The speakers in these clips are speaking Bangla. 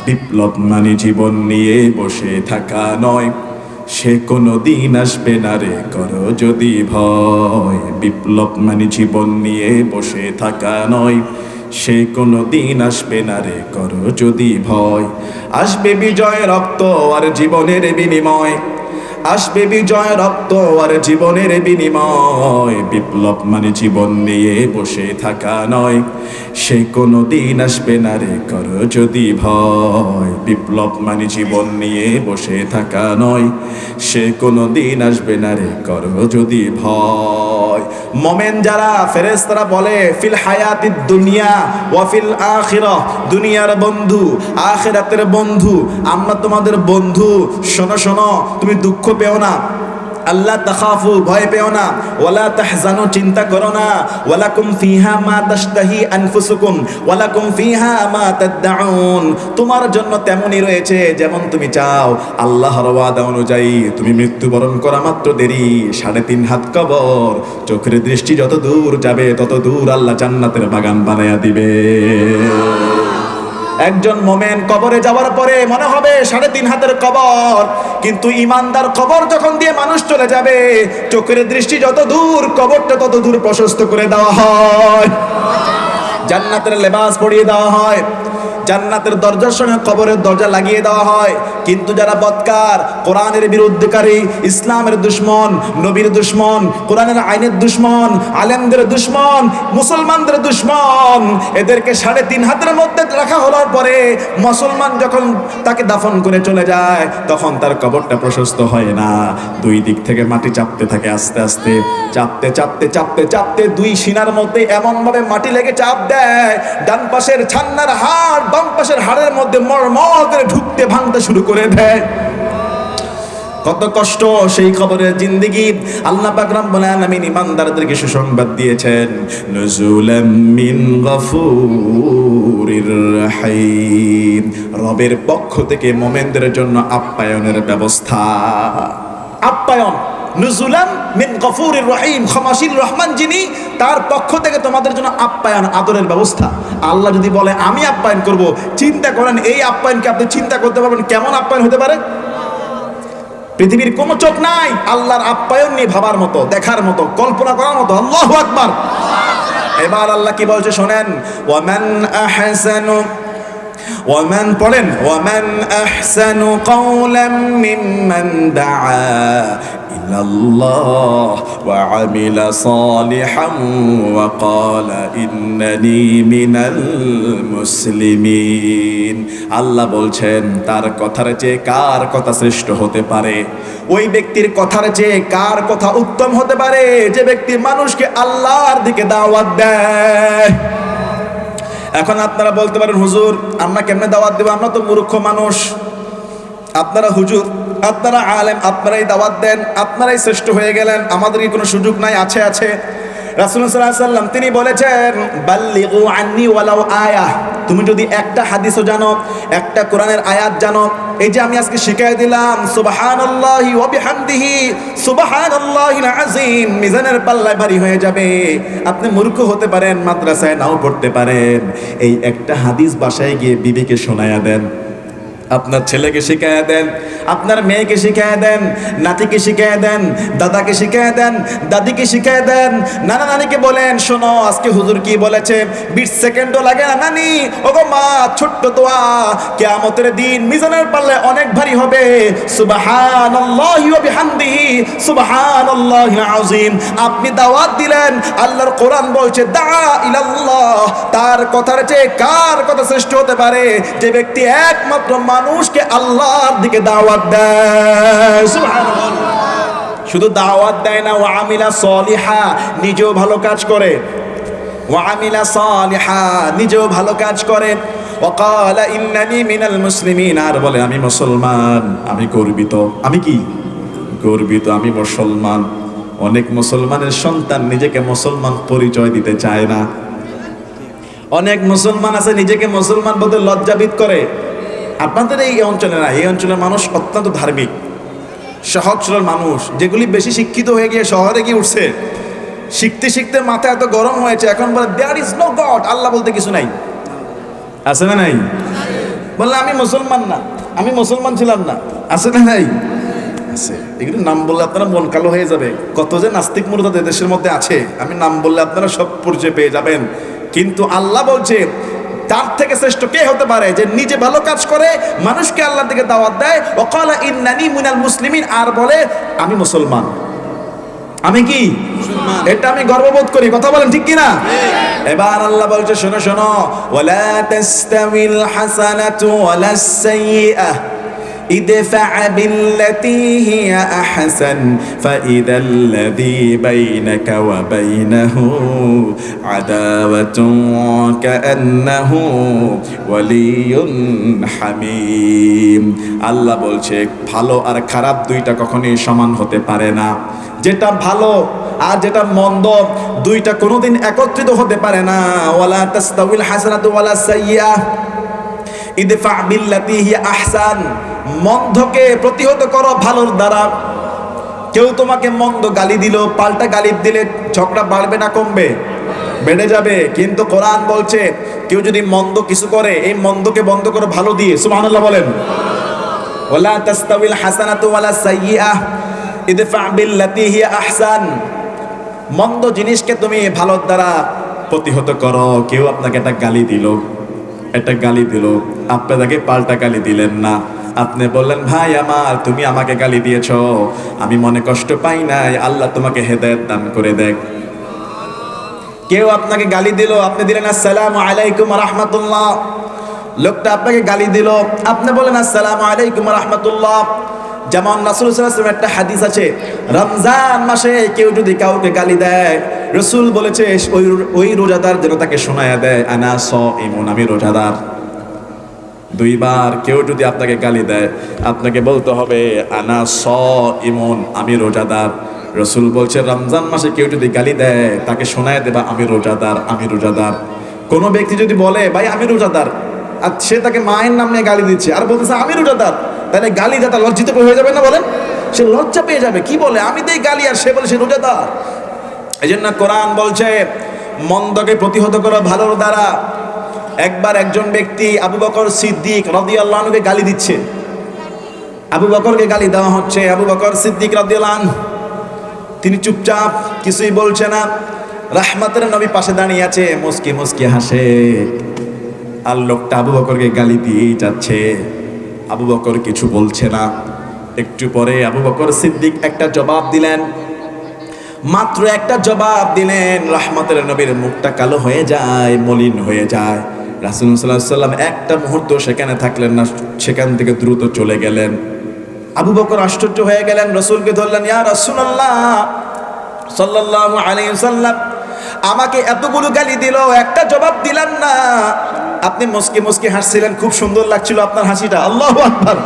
বিপ্লব মানে জীবন নিয়ে বসে থাকা নয়, সে কোনো দিন আসবে না রে করো যদি ভয়। বিপ্লব মানে জীবন নিয়ে বসে থাকা নয়, সে কোনো দিন আসবে না রে করো যদি ভয়। আসবে বিজয় রক্ত আর জীবনের বিনিময়, আসবে বিজয় রক্ত আর জীবনের বিনিময়। বিপ্লব মানে জীবন নিয়ে বসে থাকা নয়, সে কোনো দিন আসবে না রে করো যদি ভয়। বিপ্লব মানে জীবন নিয়ে বসে থাকা নয়, সে কোনো দিন আসবে না রে করো যদি ভয়। মোমেন যারা ফেরেশতারা বলে ফিল হায়াতিদ দুনিয়া ওয়া ফিল আখিরাহ, দুনিয়ার বন্ধু আখিরাতের বন্ধু, আমরা তোমাদের বন্ধু। শোনো শোনো, তুমি দুঃখ পেও না, আল্লাহ তাখাফু ভয় পেও না, ওয়ালা তাহজানু চিন্তা করো না, ওয়ালাকুম ফিহা মা তাশতাহি আনফুসুকুম ওয়ালাকুম ফিহা মা তাদউন। তোমার জন্য তেমনই রয়েছে যেমন তুমি চাও। আল্লাহর ওয়াদা অনুযায়ী তুমি মৃত্যুবরণ করা মাত্র দেরি, 3.5 হাত কবর, চোখের দৃষ্টি যত দূর যাবে তত দূর আল্লাহ জান্নাতের বাগান বানায়া দিবে। একজন মোমেন কবরে যাওয়ার পরে মনে হবে 3.5 হাতের কবর, কিন্তু ইমানদার কবর যখন দিয়ে মানুষ চলে যাবে, চোখের দৃষ্টি যত দূর কবরটা তত দূর প্রশস্ত করে দেওয়া হয়, জান্নাতের লেবাস পরিয়ে দেওয়া হয়, জান্নাতের দরজার সঙ্গে কবরের দরজা লাগিয়ে দেওয়া হয়। কিন্তু যারা বদকার, কোরআনের বিরুদ্ধকারী, ইসলামের দুশ্মন, নবীর দুশ্মন, কোরআনের আইনের দুশ্মন, আলেমদের দুশ্মন, মুসলমানদের দুশ্মন, এদেরকে 3.5 হাতের মধ্যে রাখা হওয়ার পরে মুসলমান যখন তাকে দাফন করে চলে যায়, তখন তার কবরটা প্রশস্ত হয় না। 2 দিক থেকে মাটি চাপতে থাকে, আস্তে আস্তে চাপতে চাপতে চাপতে চাপতে 2 সিনার মধ্যে এমনভাবে মাটি লেগে চাপ দেয়, ডান পাশের ছান্নার হাড় বাম পাশের হাড়ের মধ্যে মরমর করে ঢুকতে ভাঙতে শুরু করে দেয়। কত কষ্ট সেই খবরের জিন্দেগি। আল্লাহ পাক রব্বুল আলামিন ইমানদারদেরকে সুসংবাদ দিয়েছেন, নুজুলাম মিন গফুরির রাহিম, রবের পক্ষ থেকে মুমিনদের জন্য আপ্যায়নের ব্যবস্থা। আপ্যায়ন, নুজুলাম মিন গফুরির রহিম, ক্ষমাশীল রহমান যিনি, তার পক্ষ থেকে তোমাদের জন্য আপ্যায়ন, আদরের ব্যবস্থা। আল্লাহ যদি বলে আমি আপ্যায়ন করব, চিন্তা করেন এই আপ্যায়নকে আপনি চিন্তা করতে পারবেন কেমন আপ্যায়ন হতে পারে? পৃথিবীর কোনো চোখ নাই আল্লাহর আপ্যায়ন নিয়ে ভাবার মতো, দেখার মতো, কল্পনা করার মতো। আল্লাহু আকবার। এবার আল্লাহ কি বলছে শোনেন, ওয়ামান আহসানু, ওয়ামান পড়েন, ওয়ামান আহসানু কাওলাম মিম্মান দাআ ইলাল্লাহ ওয়া আমিলা সালিহান ওয়া ক্বালা ইন্নানি মিনাল মুসলিমিন। আল্লাহ বলছেন তার কথার চেয়ে কার কথা শ্রেষ্ঠ হতে পারে? ওই ব্যক্তির কথার চেয়ে কার কথা উত্তম হতে পারে যে ব্যক্তি মানুষকে আল্লাহর দিকে দাওয়াত দেয়। এখন আপনারা বলতে পারেন হুজুর আমরা কেমনে দাওয়াত দেব, আমরা তো মূর্খ মানুষ। আপনারা হুজুর, আপনারা আলেম, আপনারাই দাওয়াত দেন, আপনারাই শ্রেষ্ঠ হয়ে গেলেন, আমাদের কি কোনো সুযোগ নাই? আছে আছে। রাসূলুল্লাহ সাল্লাল্লাহু আলাইহি ওয়াসাল্লাম তিনি বলেছেন, বাল্লিগু আন্নি ওয়ালাউ আয়া, তুমি যদি একটা হাদিসও জানো, একটা কোরআনের আয়াত জানো, এই যে আমি আজকে শিখাই দিলাম সুবহানাল্লাহি ওয়া বিহামদিহি সুবহানাল্লাহিল আযীম, মিজানের পাল্লায় ভারী হয়ে যাবে। আপনি মূর্খ হতে পারেন, মাদ্রাসায় নাও পড়তে পারেন, এই একটা হাদিস বাসায় গিয়ে বিবিকে শোনায়া দেন, আপনার ছেলেকে শিখায়া দেন, আপনার মেয়েকে শিখায়া দেন, নাতিকে শিখায়া দেন, দাদাকে শিখায়া দেন, দাদিকে শিখায়া দেন, নানা নানিকে বলেন শোনো আজকে হুজুর কি বলেছে, 20 সেকেন্ডও লাগে না নানি, ওগো মা ছোট্ট দোয়া, কিয়ামতের দিন মিজানের পাল্লায় অনেক ভারী হবে, সুবহানাল্লাহি ওয়া বিহামদিহি সুবহানাল্লাহিল আযীম। আপনি দাওয়াত দিলেন, আল্লাহর কোরআন বলছে দা ইলাল্লাহ, তার কথার চেয়ে কার কথা শ্রেষ্ঠ হতে পারে যে ব্যক্তি একমাত্র মানুষকে আল্লাহর দিকে দাওয়াত দেয়। সুবহানাল্লাহ। শুধু দাওয়াত দেয় না, ওয়া আমিলা সালিহা, নিজেও ভালো কাজ করে, ওয়া আমিলা সালিহা, নিজেও ভালো কাজ করে, ওয়া ক্বালা ইন্নানি মিনাল মুসলিমিন, আর বলে আমি মুসলমান, আমি গর্বিত। আমি কি গর্বিত? আমি মুসলমান। অনেক মুসলমানের সন্তান নিজেকে মুসলমান পরিচয় দিতে চায় না। অনেক মুসলমান আছে নিজেকে মুসলমান বলতে লজ্জাবোধ করে। আপনাদের এই অঞ্চলে না, এই অঞ্চলের মানুষ অত্যন্ত ধার্মিক, সহজ সরল মানুষ। যেগুলি বেশি শিক্ষিত হয়ে গিয়ে শহরে গিয়ে উঠছে, শিখতে শিখতে মাথা এত গরম হয়েছে, এখন বলে দেয়ার ইজ নো গড, আল্লাহ বলতে কিছু নাই। আছে না নাই? বললে আমি মুসলমান না, আমি মুসলমান ছিলাম না। আছে না নাই? আছে। এগুলো নাম বললে আপনারা মন কালো হয়ে যাবে। কত যে নাস্তিক মুরতাদ দেশের মধ্যে আছে, আমি নাম বললে আপনারা সব পরিচয় পেয়ে যাবেন। কিন্তু আল্লাহ বলছে তার থেকে শ্রেষ্ঠ কে হতে পারে যে নিজে ভালো কাজ করে, মানুষকে আল্লাহর দিকে দাওয়াত দেয়, ওয়াকালা ইন্নানি মিনাল মুসলিমিন, আর বলে আমি মুসলমান। আমি কি মুসলমান, এটা আমি গর্ববোধ করি। কথা বলেন ঠিক কি না? এবার আল্লাহ বলছে শোনো শোনো, ওয়ালা তাস্তাবিল হাসানাতু ওয়ালাস সাইয়্যিআহ ইদফা বিল্লাতী হিয়া আহসান ফাইদাল্লাযী বাইনাকা ওয়া বাইনাহু আদাওয়াতুন কাআন্নাহু ওয়ালিয়্যুন হামীম। আল্লাহ বলছে ভালো আর খারাপ দুইটা কখনোই সমান হতে পারে না। যেটা ভালো আর যেটা মন্দ দুইটা কোনোদিন একত্রিত হতে পারে না। ওয়ালা তাস্তাউল হাসানাতু ওয়ালা সাইয়্যিআহ ইদফা বিল্লাতী হিয়া আহসান, মন্দকে প্রতিহত করো ভালোর দ্বারা। কেউ তোমাকে মন্দ গালি দিল, পাল্টা গালি দিলে ঝগড়া বাড়বে না কমবে? বেড়ে যাবে। কিন্তু কোরআন বলছে কেউ যদি মন্দ কিছু করে, এই মন্দকে বন্ধ করো ভালো দিয়ে। সুবহানাল্লাহ বলেন। ওয়ালা তাস্তাউল হাসানাতু ওয়ালা সাইয়্যিআহ ইদফা বিল্লাতী হিয়া আহসান, মন্দ জিনিসকে তুমি ভালোর দ্বারা প্রতিহত করো। কেউ আপনাকে একটা গালি দিল, আপনি তাকে পাল্টা গালি দিলেন না, আপনি বললেন ভাই আমার তুমি আমাকে গালি দিয়েছ, আমি মনে কষ্ট পাই নাই, আল্লাহ তোমাকে হেদায়েত দান করে দেখ। কেউ আপনাকে গালি দিল, আপনি দিলেন আসসালামু আলাইকুম ওয়া রাহমাতুল্লাহ। লোকটা আপনাকে গালি দিল, আপনি বলেন আসসালামু আলাইকুম ওয়া রাহমাতুল্লাহ। যেমন রাসূল সাল্লাল্লাহু আলাইহি ওয়াসাল্লাম একটা হাদিস আছে, রমজান মাসে কেউ যদি কাউকে গালি দেয়, রাসূল বলেছে ওই রোজাদার যেন তাকে শোনায়া দেয় আনা সাইমুন, আমি রোজাদার। দুইবার কেউ যদি আপনাকে গালি দেয়, আপনাকে বলতে হবে আনা সাইমুন, আমি রোজাদার। রাসূল বলছে রমজান মাসে কেউ যদি গালি দেয়, তাকে শোনায়া দেবা আমি রোজাদার, আমি রোজাদার। কোন ব্যক্তি যদি বলে ভাই আমি রোজাদার, আর সে তাকে মায়ের নাম নিয়ে গালি দিচ্ছে আর বলতেছে আমি রোজাদার, তাহলে গালি দাতা লজ্জিত হয়ে যাবে না? বলেন, সে লজ্জা পেয়ে যাবে। কি বলে আমি দেই গালি আর সে বলে সে রোজাদার। এই জন্য কোরআন বলছে মন্দকে প্রতিহত করা ভালোর দ্বারা। একবার একজন ব্যক্তি আবু বকর সিদ্দিক রাদিয়াল্লাহু আনহুকে গালি দিচ্ছে, আবু বকরকে গালি দেওয়া হচ্ছে। আবু বকর সিদ্দিক রাদিয়াল্লাহু আনহু তিনি চুপচাপ, কিছুই বলছে না। রাহমাতের নবী পাশে দাঁড়িয়ে আছে, মুস্কি মুস্কি হাসে, আর লোকটা আবু বকরকে গালি দিয়েই যাচ্ছে। আবু বকর কিছু বলছে না। একটু পরে আবু বকর সিদ্দিক একটা জবাব দিলেন, মাত্র একটা জবাব দিলেন, রাহমাতের নবীর মুখটা কালো হয়ে যায়, মলিন হয়ে যায়। রাসূল সাল্লাল্লাহু আলাইহি ওয়াসাল্লাম একটা মুহূর্ত সেখানে থাকলেন না, সেখান থেকে দ্রুত চলে গেলেন। আবু বকর আশ্চর্য হয়ে গেলেন, রাসূলকে ধরলেন, ইয়া রাসূলুল্লাহ সাল্লাল্লাহু আলাইহি ওয়াসাল্লাম আমাকে এতগুলো গালি দিল, একটা জবাব দিলেন না। আপনি মুস্কি মুস্কি হাসছিলেন, খুব সুন্দর লাগছিল আপনার হাসিটা। আল্লাহু আকবার।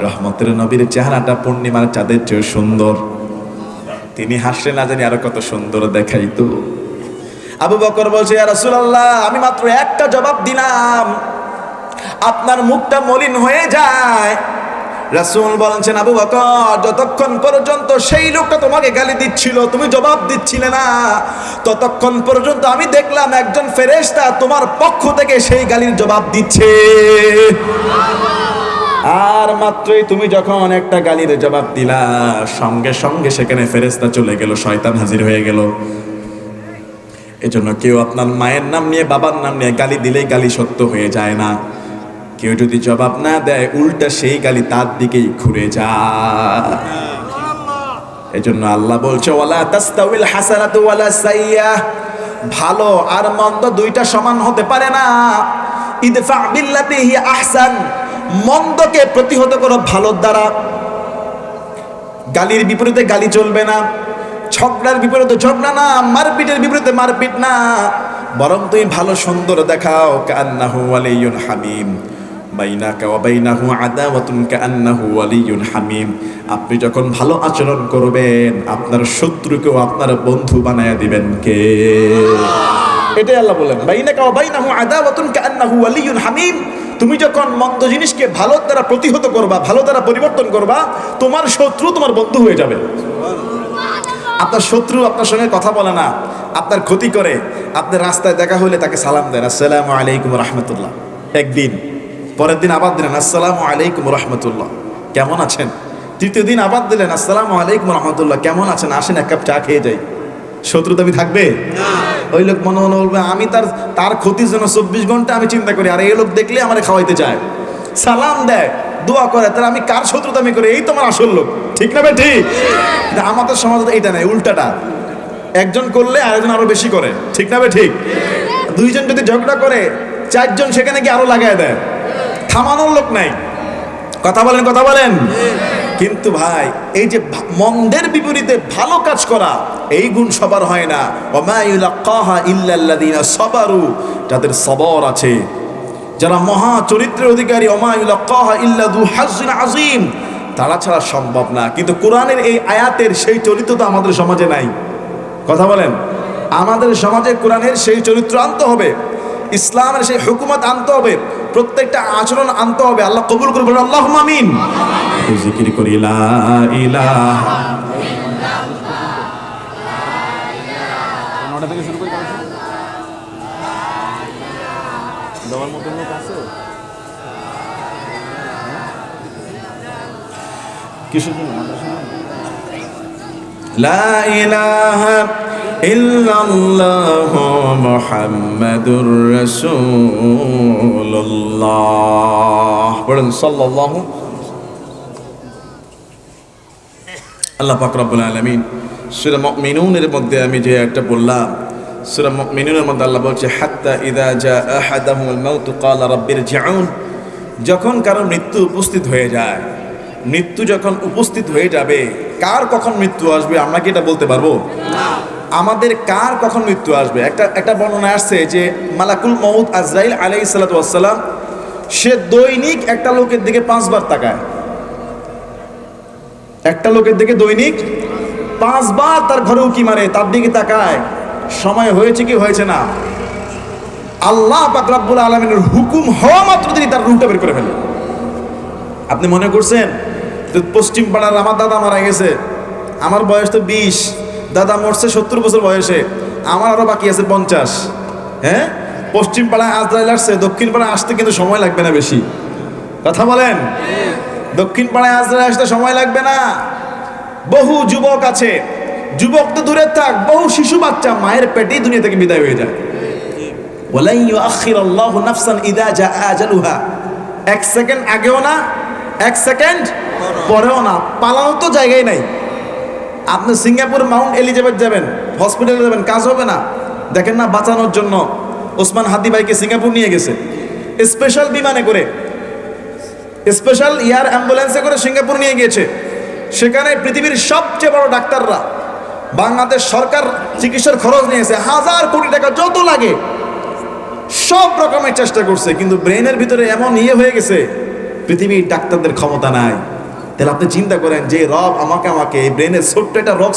রহমতের নবীর চেহারাটা পূর্ণিমার চাঁদের চেয়ে সুন্দর। তিনি হাসলে না জানি আরো কত সুন্দর দেখাইতো। আবু বকর বলছে, ইয়া রাসূলুল্লাহ আমি মাত্র একটা জবাব দিলাম, আপনার মুখটা মলিন হয়ে যায়। রাসূল বলেছেন, আবু বকর যতক্ষণ পর্যন্ত সেই লোকটা তোমাকে গালি দিচ্ছিল, তুমি জবাব দিচ্ছিলে না, ততক্ষণ পর্যন্ত আমি দেখলাম একজন ফেরেশতা তোমার পক্ষ থেকে সেই গালির জবাব দিচ্ছে। আর মাত্রই তুমি যখন একটা গালির জবাব দিলা, সঙ্গে সঙ্গে সেখানে ফেরেশতা চলে গেল, শয়তান হাজির হয়ে গেল। এজন্য কেউ আপনার মায়ের নাম নিয়ে, বাবার নাম নিয়ে গালি দিলেই গালি সত্য হয়ে যায় না। কেউ যদি জবাব না দেয়, উল্টা সেই গালি তার দিকেই ঘুরে যায়। এজন্য আল্লাহ বলছে, ওয়ালা তাস্তাউল হাসানাতু ওয়ালা সাইয়্যাহ, ভালো আর মন্দ দুইটা সমান হতে পারে না। ইদফা বিল্লাতী হিয়া আহসান, মন্দকে প্রতিহত করো ভালোর দ্বারা। গালির বিপরীতে গালি চলবে না, ঝগড়ার বিপরীতে ঝগড়া না, মারপিটের বিপরীতে মারপিট না, বরং তুমি ভালো সুন্দর দেখাও। কাআন্নাহু ওয়ালিয়্যুন হামীম, বাইনাকা ওয়া বাইনাহু আদাওয়াতুন কাআন্নাহু ওয়ালিয়্যুন হামীম। আপনি যখন ভালো আচরণ করবেন, আপনার শত্রুকেও আপনার বন্ধু বানায়া দিবেন কে? এটাই আল্লাহ বলেন, বাইনাকা ওয়া বাইনাহু আদাওয়াতুন কাআন্নাহু ওয়ালিয়্যুন হামীম। তুমি যখন মন্দ জিনিসকে ভালো দ্বারা প্রতিহত করবা, ভালো দ্বারা পরিবর্তন করবা, তোমার শত্রু তোমার বন্ধু হয়ে যাবে। আপনার শত্রু আপনার সঙ্গে কথা বলে না, আপনার ক্ষতি করে, আপনার রাস্তায় দেখা হলে তাকে সালাম দেন, আসসালামু আলাইকুম রাহমাতুল্লাহ। একদিন পরের দিন আবার দিলেন আসসালামু আলাইকুম রহমতুল্লাহ, কেমন আছেন? তৃতীয় দিন আবার দিলেন আসসালামু আলাইকুম রহমতুল্লাহ, কেমন আছেন? আসেন এক কাপ চা খেয়ে যাই। শত্রুতামি থাকবে? ওই লোক মনে মনে বলবে আমি তার ক্ষতির জন্য 24 ঘন্টা আমি চিন্তা করি, আর এই লোক দেখলে আমার খাওয়াইতে চায়, সালাম দেয়, দোয়া করে, তাহলে আমি কার শত্রুতামি করি? এই তোমার আসল লোক, ঠিক না ভাই? ঠিক। আমাদের সমাজে এটা নাই, উল্টাটা, একজন করলে আরেকজন আরো বেশি করে, ঠিক না ভাই? ঠিক। দুইজন যদি ঝগড়া করে, চারজন সেখানে গিয়ে আরো লাগায় দেয়, থামানোর লোক নাই। কথা বলেন, কথা বলেন। কিন্তু ভাই, এই যে মন্দের বিপরীতে ভালো কাজ করা, এই গুণ সবার হয় না। ওমা ইউলাক্কাহা ইল্লাল্লাযীনা সাবারু, যাদের সবর আছে, যারা মহা চরিত্রের অধিকারী, ওমা ইউলাক্কাহা ইল্লা যু হাজ্জিন আযীম, তারা ছাড়া সম্ভব না। কিন্তু কোরআনের এই আয়াতের সেই চরিত্র তো আমাদের সমাজে নাই। কথা বলেন। আমাদের সমাজে কোরআনের সেই চরিত্র আনতে হবে, ইসলামের সেই হুকুমত আনতে হবে, প্রত্যেকটা আচরণ আনতে হবে। আল্লাহ কবুল করে বলেন আল্লাহুম্মা আমিন। জিকির করি লা ইলাহা নটা থেকে শুরু করে দেওয়ার মতো লোক আছে কিছু লা ইলাহা ইল্লাল্লাহু মুহাম্মাদুর রাসূলুল্লাহ, বলেন সাল্লাল্লাহু। আল্লাহ পাক রব্বুল আলামিন সূরা মুমিনুনের মধ্যে আমি যে একটা বললাম, সূরা মুমিনুনের মধ্যে আল্লাহ বলছে হাত্তা ইযা জা আহাদাহুল মাউত ক্বালা রাব্বিরজিউন, যখন কারো মৃত্যু উপস্থিত হয়ে যায়, মৃত্যু যখন উপস্থিত হয়ে যাবে, কার কখন মৃত্যু আসবে আমরা কি এটা বলতে পারবো? না। আমাদের কার কখন মৃত্যু আসবে? একটা বর্ণনা আসছে যে মালাকুল মউত আজরাইল আলাইহিস সালাতু ওয়াস সালাম, সে দৈনিক একটা লোকের দিকে 5 বার তাকায়, একটা লোকের দিকে দৈনিক 5 বার তার ঘরে উকি মারে, তার দিকে তাকায়, সময় হয়েছে কি হয়েছে না। আল্লাহ পাক রব্বুল আলামিনের হুকুম হওয়া মাত্র তিনি তার রুহটা বের করে ফেলেন। আপনি মনে করছেন পশ্চিম পাড়ার আমার দাদা মারা গেছে, আমার বয়স তো 20, দাদা মরছে 70 বছর বয়সে, আমার আরো বাকি আছে 50। হ্যাঁ, পশ্চিম পাড়ায় আজরাইল আসছে, দক্ষিণ পাড়ায় আসতে কিন্তু সময় লাগবে না বেশি। কথা বলেন। দক্ষিণ পাড়ায় আজরাইল আসতে সময় লাগবে না। বহু যুবক আছে, যুবক তো দূরে থাক, বহু শিশু বাচ্চা মায়ের পেটেই দুনিয়া থেকে বিদায় হয়ে যায়। ওয়ালা ইউআখিরুল্লাহু নাফসান ইযা জাআ আজালুহা, 1 সেকেন্ড আগেও না, 1 সেকেন্ড পরেও না, পালানোর তো জায়গায় নাই। আপনি সিঙ্গাপুর মাউন্ট এলিজাবেথ যাবেন, হসপিটালে যাবেন, কাজ হবে না। দেখেন না, বাঁচানোর জন্য ওসমান হাদি ভাইকে সিঙ্গাপুর নিয়ে গেছে, স্পেশাল বিমানে করে, স্পেশাল এয়ার অ্যাম্বুলেন্সে করে সিঙ্গাপুর নিয়ে গিয়েছে। সেখানে পৃথিবীর সবচেয়ে বড় ডাক্তাররা, বাংলাদেশ সরকার চিকিৎসার খরচ নিয়েছে, 1000 কোটি টাকা যত লাগে সব রকমের চেষ্টা করছে, কিন্তু ব্রেনের ভিতরে এমন হয়ে গেছে পৃথিবীর ডাক্তারদের ক্ষমতা নাই। তাহলে আপনি চিন্তা করেন, যে রব আমাকে এই ব্রেনের ছোট্ট একটা রব